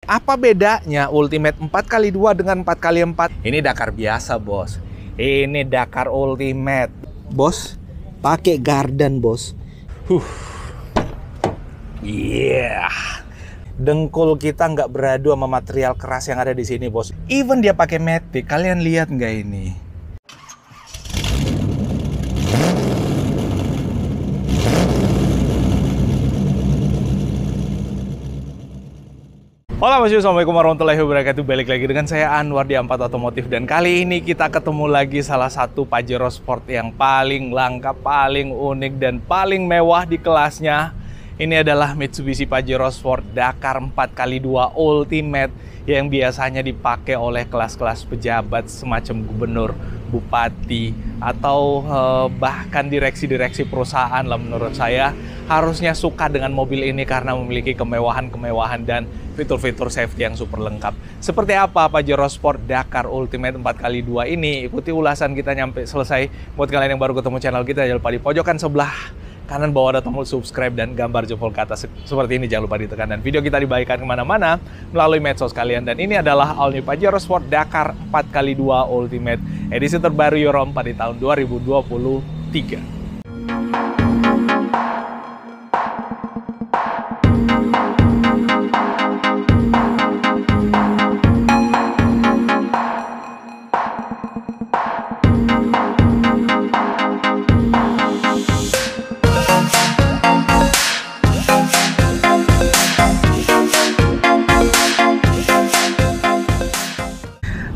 Apa bedanya Ultimate 4x2 dengan 4x4? Ini Dakar biasa, bos. Ini Dakar Ultimate. Bos, pakai gardan, bos. Yeah. Dengkul kita nggak beradu sama material keras yang ada di sini, bos. Even dia pakai matic, kalian lihat nggak ini? Halo Mas, assalamualaikum warahmatullahi wabarakatuh. Balik lagi dengan saya Anwar di Ampat Otomotif. Dan kali ini kita ketemu lagi salah satu Pajero Sport yang paling langka, paling unik, dan paling mewah di kelasnya. Ini adalah Mitsubishi Pajero Sport Dakar 4x2 Ultimate yang biasanya dipakai oleh kelas-kelas pejabat semacam gubernur, bupati, atau bahkan direksi-direksi perusahaan lah. Menurut saya harusnya suka dengan mobil ini karena memiliki kemewahan-kemewahan dan fitur-fitur safety yang super lengkap. Seperti apa Pajero Sport Dakar Ultimate 4x2 ini? Ikuti ulasan kita nyampe selesai. Buat kalian yang baru ketemu channel kita, jangan lupa di pojokan sebelah kanan bawah ada tombol subscribe dan gambar jempol ke atas seperti ini, jangan lupa ditekan. Dan video kita dibagikan kemana-mana melalui medsos kalian. Dan ini adalah All New Pajero Sport Dakar 4x2 Ultimate edisi terbaru Euro 4 di tahun 2023.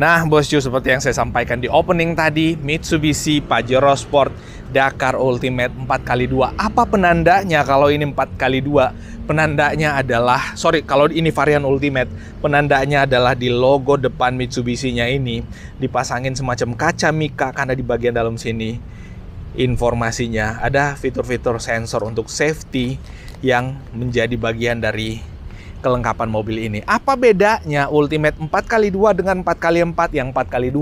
Nah, bosku, seperti yang saya sampaikan di opening tadi, Mitsubishi Pajero Sport Dakar Ultimate 4x2. Apa penandanya kalau ini 4x2? Penandanya adalah, kalau ini varian Ultimate, penandanya adalah di logo depan Mitsubishi-nya ini dipasangin semacam kaca mika, karena di bagian dalam sini informasinya ada fitur-fitur sensor untuk safety yang menjadi bagian dari kelengkapan mobil ini. Apa bedanya Ultimate 4x2 dengan 4x4? Yang 4x2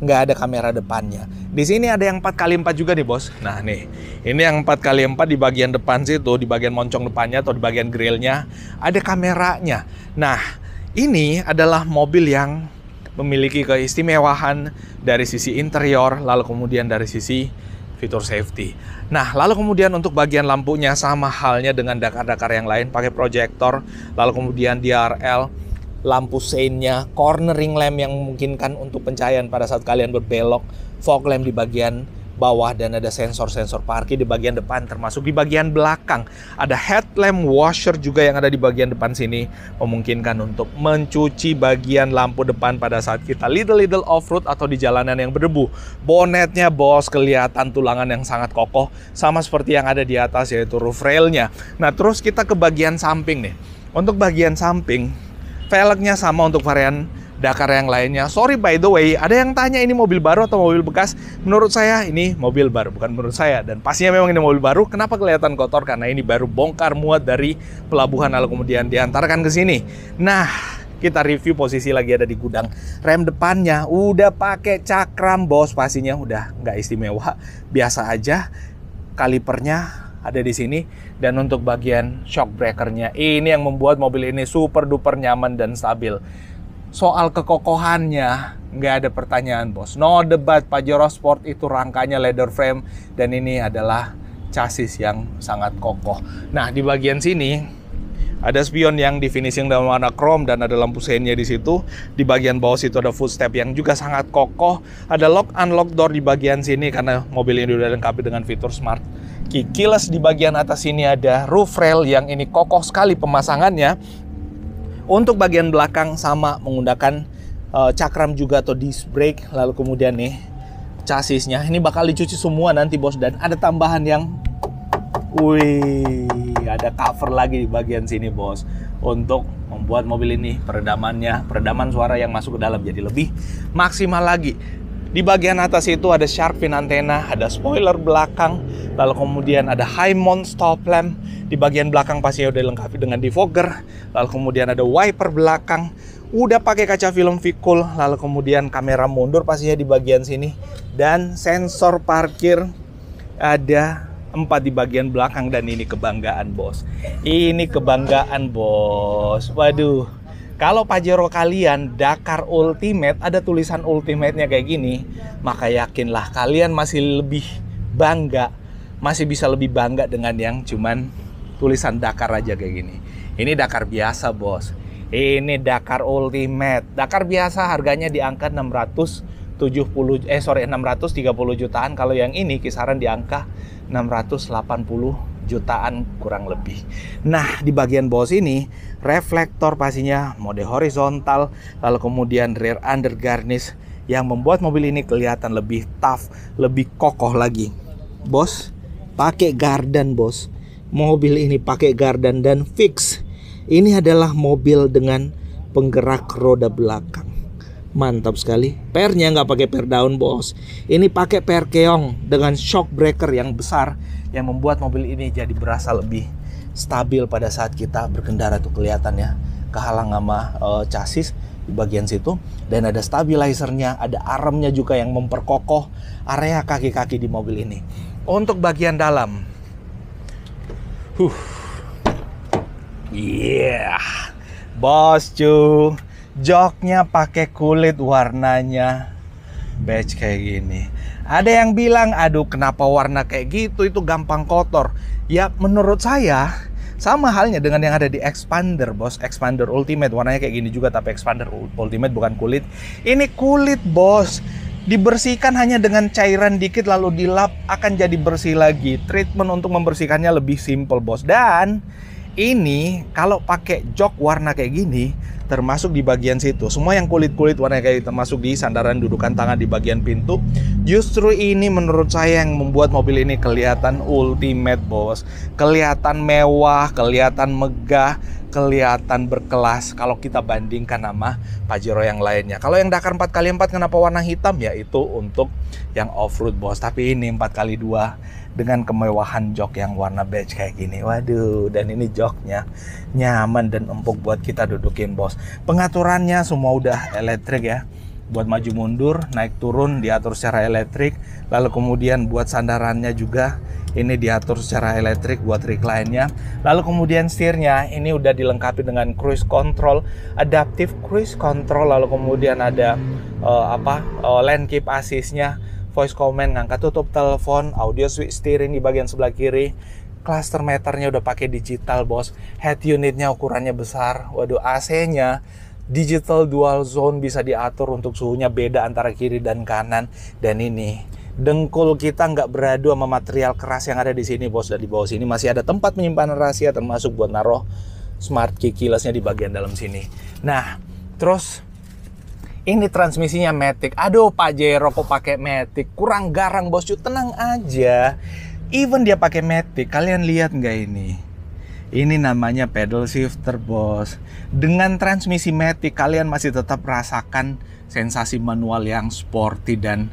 nggak ada kamera depannya. Di sini ada yang 4x4 juga nih, bos. Nah nih, ini yang 4x4 di bagian depan situ, di bagian moncong depannya atau di bagian grillnya ada kameranya. Nah, ini adalah mobil yang memiliki keistimewaan dari sisi interior, lalu kemudian dari sisi fitur safety. Nah, lalu kemudian untuk bagian lampunya sama halnya dengan Dakar-Dakar yang lain, pakai proyektor, lalu kemudian DRL, lampu sein-nya, cornering lamp yang memungkinkan untuk pencahayaan pada saat kalian berbelok, fog lamp di bagian bawah, dan ada sensor-sensor parkir di bagian depan, termasuk di bagian belakang. Ada headlamp washer juga yang ada di bagian depan sini, memungkinkan untuk mencuci bagian lampu depan pada saat kita little off-road atau di jalanan yang berdebu. Bonetnya, bos, kelihatan tulangan yang sangat kokoh, sama seperti yang ada di atas, yaitu roof railnya. Nah, terus kita ke bagian samping nih. Untuk bagian samping, velgnya sama untuk varian Dakar yang lainnya. Sorry by the way, ada yang tanya ini mobil baru atau mobil bekas. Menurut saya ini mobil baru, bukan menurut saya. Dan pastinya memang ini mobil baru. Kenapa kelihatan kotor? Karena ini baru bongkar muat dari pelabuhan lalu kemudian diantarkan ke sini. Nah, kita review posisi lagi ada di gudang. Rem depannya udah pakai cakram, bos. Pastinya udah nggak istimewa, biasa aja. Kalipernya ada di sini. Dan untuk bagian shock breakernya, ini yang membuat mobil ini super duper nyaman dan stabil. Soal kekokohannya nggak ada pertanyaan, bos. No debat, Pajero Sport itu rangkanya leather frame dan ini adalah chassis yang sangat kokoh. Nah, di bagian sini ada spion yang di finishing dalam warna chrome dan ada lampu sein-nya di situ. Di bagian bawah situ ada footstep yang juga sangat kokoh. Ada lock unlock door di bagian sini karena mobil ini sudah dilengkapi dengan fitur smart key. Keyless di bagian atas sini ada roof rail yang ini kokoh sekali pemasangannya. Untuk bagian belakang sama menggunakan cakram juga atau disc brake. Lalu kemudian nih chassisnya ini bakal dicuci semua nanti, bos. Dan ada tambahan yang ada cover lagi di bagian sini, bos, untuk membuat mobil ini peredaman suara yang masuk ke dalam jadi lebih maksimal lagi. Di bagian atas itu ada shark fin antena, ada spoiler belakang, lalu kemudian ada high mount stop lamp. Di bagian belakang pastinya udah dilengkapi dengan defogger, lalu kemudian ada wiper belakang, udah pakai kaca film Vicul, lalu kemudian kamera mundur pastinya di bagian sini, dan sensor parkir ada 4 di bagian belakang. Dan ini kebanggaan, bos. Ini kebanggaan, bos. Waduh, Kalau Pajero kalian Dakar Ultimate ada tulisan Ultimate-nya kayak gini, maka yakinlah kalian masih lebih bangga, masih bisa lebih bangga dengan yang cuman tulisan Dakar aja kayak gini. Ini Dakar biasa, bos. Ini Dakar Ultimate. Dakar biasa harganya di angka 630 jutaan. Kalau yang ini kisaran di angka 680 jutaan kurang lebih. Nah, di bagian bawah sini reflektor pastinya mode horizontal, lalu kemudian rear under garnish yang membuat mobil ini kelihatan lebih tough, lebih kokoh lagi. Bos, pakai gardan, bos. Mobil ini pakai gardan dan fix. Ini adalah mobil dengan penggerak roda belakang. Mantap sekali. Pernya nggak pakai per daun, bos. Ini pakai per keong dengan shock breaker yang besar yang membuat mobil ini jadi berasa lebih stabil pada saat kita berkendara tuh kelihatannya kehalang sama chassis di bagian situ, dan ada stabilizernya, ada armnya juga yang memperkokoh area kaki-kaki di mobil ini. Untuk bagian dalam, bos cu, joknya pakai kulit warnanya beige kayak gini. Ada yang bilang, aduh kenapa warna kayak gitu, itu gampang kotor. Ya menurut saya sama halnya dengan yang ada di Expander, bos. Expander Ultimate warnanya kayak gini juga, tapi Expander Ultimate bukan kulit. Ini kulit, bos. Dibersihkan hanya dengan cairan dikit lalu dilap akan jadi bersih lagi. Treatment untuk membersihkannya lebih simple, bos. Dan ini kalau pakai jok warna kayak gini, termasuk di bagian situ, semua yang kulit-kulit warna kayak gitu, termasuk di sandaran dudukan tangan di bagian pintu, justru ini menurut saya yang membuat mobil ini kelihatan ultimate, bos. Kelihatan mewah, kelihatan megah, kelihatan berkelas kalau kita bandingkan sama Pajero yang lainnya. Kalau yang Dakar 4x4 kenapa warna hitam? Ya itu untuk yang off-road, bos. Tapi ini 4x2 dengan kemewahan jok yang warna beige kayak gini. Waduh, dan ini joknya nyaman dan empuk buat kita dudukin, bos. Pengaturannya semua udah elektrik ya. Buat maju mundur, naik turun diatur secara elektrik. Lalu kemudian buat sandarannya juga ini diatur secara elektrik buat recline-nya. Lalu kemudian setirnya ini udah dilengkapi dengan cruise control, adaptive cruise control. Lalu kemudian ada lane keep assist-nya, voice command, ngangkat tutup telepon, audio switch steering di bagian sebelah kiri. Cluster meternya udah pakai digital, bos. Head unitnya ukurannya besar. Waduh, AC-nya digital dual zone, bisa diatur untuk suhunya beda antara kiri dan kanan. Dan ini dengkul kita nggak beradu sama material keras yang ada di sini, bos. Dan di bawah sini masih ada tempat penyimpanan rahasia, termasuk buat naruh smart key keyless-nya di bagian dalam sini. Nah, terus ini transmisinya matic. Aduh, Pajero kok pakai matic? Kurang garang, bos. Tenang aja. Even dia pakai matic, kalian lihat nggak ini? Ini namanya pedal shifter, bos. Dengan transmisi matic, kalian masih tetap rasakan sensasi manual yang sporty dan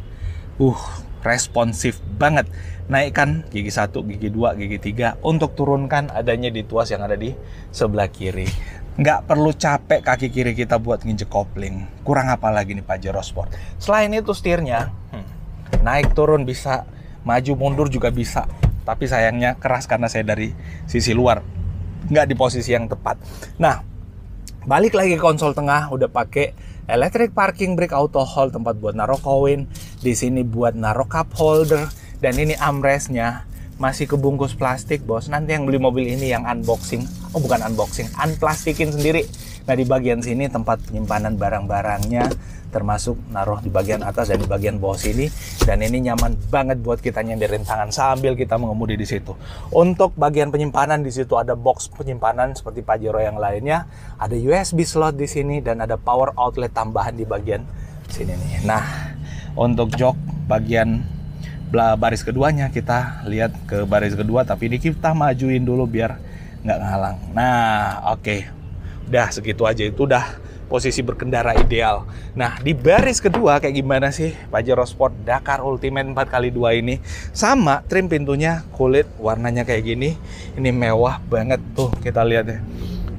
responsif banget. Naikkan gigi 1, gigi 2, gigi 3. Untuk turunkan adanya di tuas yang ada di sebelah kiri. Nggak perlu capek kaki kiri kita buat nginjek kopling. Kurang apa lagi nih Pajero Sport. Selain itu setirnya naik turun bisa, maju mundur juga bisa. Tapi sayangnya keras karena saya dari sisi luar, nggak di posisi yang tepat. Nah, balik lagi ke konsol tengah, udah pakai electric parking brake auto hold, tempat buat naruh koin. Di sini buat naruh cup holder. Dan ini armrestnya masih kebungkus plastik, bos. Nanti yang beli mobil ini yang unboxing, unplastikin sendiri. Nah, di bagian sini tempat penyimpanan barang-barangnya, termasuk naruh di bagian atas dan di bagian bawah sini. Dan ini nyaman banget buat kita nyenderin tangan sambil kita mengemudi di situ. Untuk bagian penyimpanan di situ ada box penyimpanan seperti Pajero yang lainnya. Ada USB slot di sini dan ada power outlet tambahan di bagian sini nih. Nah, untuk jok bagian baris keduanya, kita lihat ke baris kedua, tapi ini kita majuin dulu biar nggak ngalang. Nah, oke. Udah segitu aja, itu udah posisi berkendara ideal. Nah, di baris kedua kayak gimana sih Pajero Sport Dakar Ultimate 4x2 ini? Sama, trim pintunya kulit, warnanya kayak gini. Ini mewah banget tuh, kita lihat ya.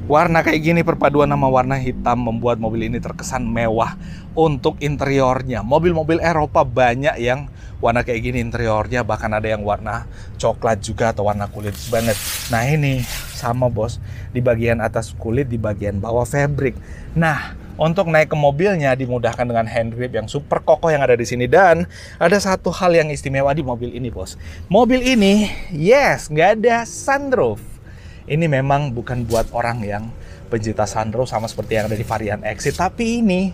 Warna kayak gini perpaduan sama warna hitam membuat mobil ini terkesan mewah untuk interiornya. Mobil-mobil Eropa banyak yang warna kayak gini interiornya, bahkan ada yang warna coklat juga atau warna kulit banget. Nah ini sama bos, di bagian atas kulit, di bagian bawah fabric. Nah untuk naik ke mobilnya dimudahkan dengan hand grip yang super kokoh yang ada di sini. Dan ada satu hal yang istimewa di mobil ini bos. Mobil ini yes nggak ada sunroof. Ini memang bukan buat orang yang pencinta sunroof sama seperti yang ada di varian Exit, tapi ini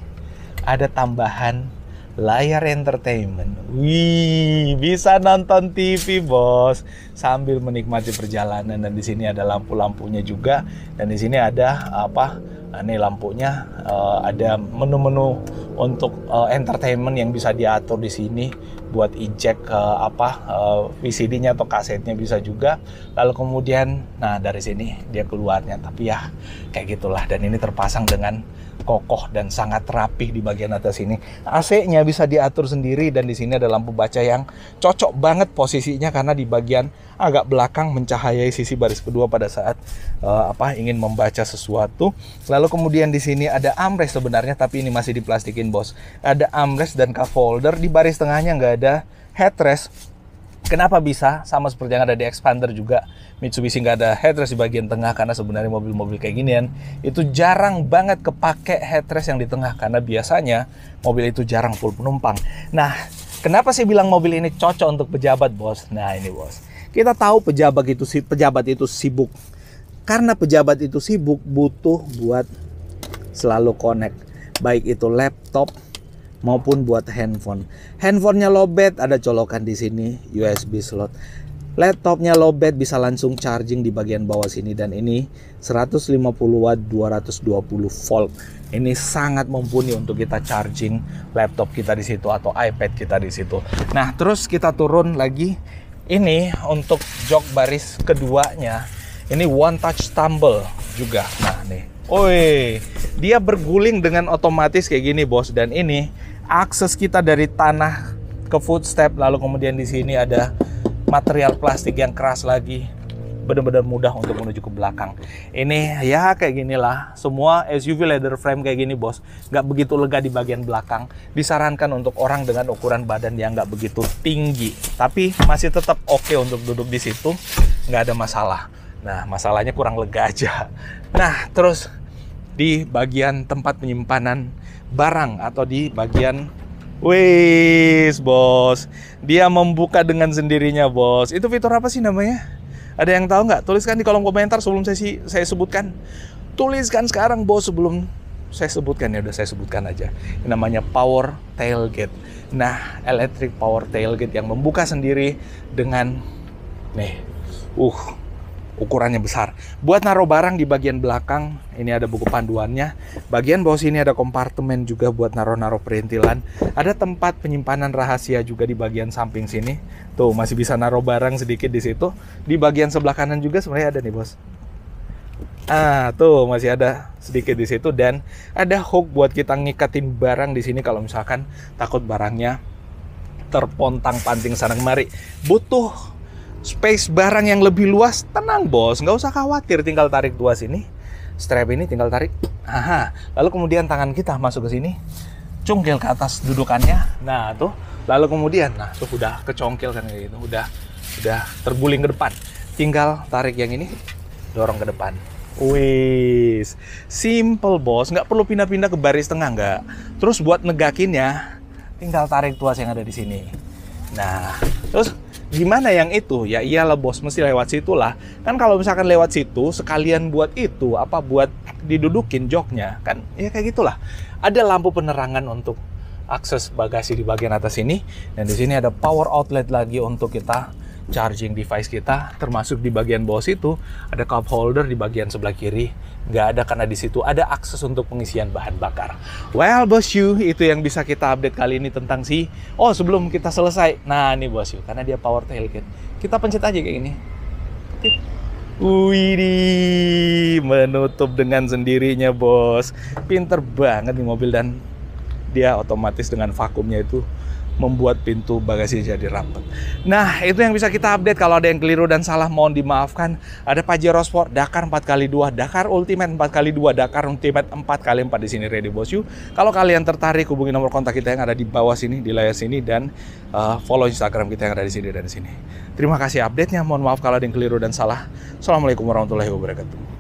ada tambahan layar entertainment. Wih, bisa nonton TV bos sambil menikmati perjalanan. Dan di sini ada lampu-lampunya juga. Dan di sini ada apa? Nah, ini lampunya, ada menu-menu untuk entertainment yang bisa diatur di sini buat eject VCD-nya atau kasetnya bisa juga. Lalu kemudian, nah dari sini dia keluarnya. Tapi ya kayak gitulah. Dan ini terpasang dengan kokoh dan sangat rapih di bagian atas ini. AC-nya bisa diatur sendiri dan di sini ada lampu baca yang cocok banget posisinya karena di bagian agak belakang mencahayai sisi baris kedua pada saat ingin membaca sesuatu. Lalu kemudian di sini ada armrest sebenarnya, tapi ini masih diplastikin bos. Ada armrest dan cup holder. Di baris tengahnya nggak ada headrest. Kenapa bisa? Sama seperti yang ada di Expander juga, Mitsubishi nggak ada headrest di bagian tengah karena sebenarnya mobil-mobil kayak ginian itu jarang banget kepake headrest yang di tengah karena biasanya mobil itu jarang full penumpang. Nah, kenapa sih bilang mobil ini cocok untuk pejabat bos? Nah ini bos, kita tahu pejabat itu sibuk. Karena pejabat itu sibuk butuh buat selalu connect, baik itu laptop maupun buat handphone. Handphonenya lowbat, ada colokan di sini USB slot. Laptopnya lowbat, bisa langsung charging di bagian bawah sini. Dan ini 150 watt 220 volt. Ini sangat mumpuni untuk kita charging laptop kita di situ atau iPad kita di situ. Nah, terus kita turun lagi. Ini untuk jok baris keduanya. Ini one touch tumble juga. Nah, nih. Oi, dia berguling dengan otomatis kayak gini, bos. Dan ini akses kita dari tanah ke footstep, lalu kemudian di sini ada material plastik yang keras lagi, benar-benar mudah untuk menuju ke belakang. Ini ya kayak ginilah, semua SUV leather frame kayak gini bos, nggak begitu lega di bagian belakang. Disarankan untuk orang dengan ukuran badan yang nggak begitu tinggi, tapi masih tetap oke untuk duduk di situ, nggak ada masalah. Nah, masalahnya kurang lega aja. Nah, terus di bagian tempat penyimpanan barang atau di bagian wis bos, dia membuka dengan sendirinya bos. Itu fitur apa sih namanya? Ada yang tahu nggak? Tuliskan di kolom komentar sebelum saya sebutkan. Tuliskan sekarang bos sebelum saya sebutkan. Ya udah saya sebutkan aja. Ini namanya power tailgate. Nah, electric power tailgate yang membuka sendiri dengan nih, ukurannya besar. Buat naruh barang di bagian belakang, ini ada buku panduannya. Bagian bawah sini ada kompartemen juga buat naruh-naruh perintilan. Ada tempat penyimpanan rahasia juga di bagian samping sini. Tuh, masih bisa naruh barang sedikit di situ. Di bagian sebelah kanan juga sebenarnya ada nih, bos. Tuh masih ada sedikit di situ dan ada hook buat kita ngikatin barang di sini kalau misalkan takut barangnya terpontang-panting sana kemari. Butuh space barang yang lebih luas, tenang bos, nggak usah khawatir, tinggal tarik dua sini, strap ini tinggal tarik, lalu kemudian tangan kita masuk ke sini, cungkil ke atas dudukannya, nah tuh, lalu kemudian, nah tuh udah kecongkil kan gitu, udah terguling ke depan, tinggal tarik yang ini, dorong ke depan, wis, simple bos, nggak perlu pindah-pindah ke baris tengah nggak, terus buat negakinnya, tinggal tarik tuas yang ada di sini, nah, terus gimana yang itu? Ya iyalah bos, mesti lewat situ lah. Kan kalau misalkan lewat situ, sekalian buat itu, buat didudukin joknya, kan ya kayak gitulah. Ada lampu penerangan untuk akses bagasi di bagian atas ini. Dan di sini ada power outlet lagi untuk kita charging device kita, termasuk di bagian bawah situ ada cup holder di bagian sebelah kiri. Nggak ada karena di situ ada akses untuk pengisian bahan bakar. Well bosku, itu yang bisa kita update kali ini tentang sebelum kita selesai. Nah ini bosku, karena dia power tailgate, kita pencet aja kayak gini. Widih, menutup dengan sendirinya bos. Pinter banget nih mobil dan dia otomatis dengan vakumnya itu membuat pintu bagasi jadi rapet. Nah, itu yang bisa kita update. Kalau ada yang keliru dan salah, mohon dimaafkan. Ada Pajero Sport Dakar 4x2, Dakar Ultimate 4x2, Dakar Ultimate 4x4 di sini ready bos you. Kalau kalian tertarik, hubungi nomor kontak kita yang ada di bawah sini, di layar sini, dan follow Instagram kita yang ada di sini dan di sini. Terima kasih update-nya. Mohon maaf kalau ada yang keliru dan salah. Assalamualaikum warahmatullahi wabarakatuh.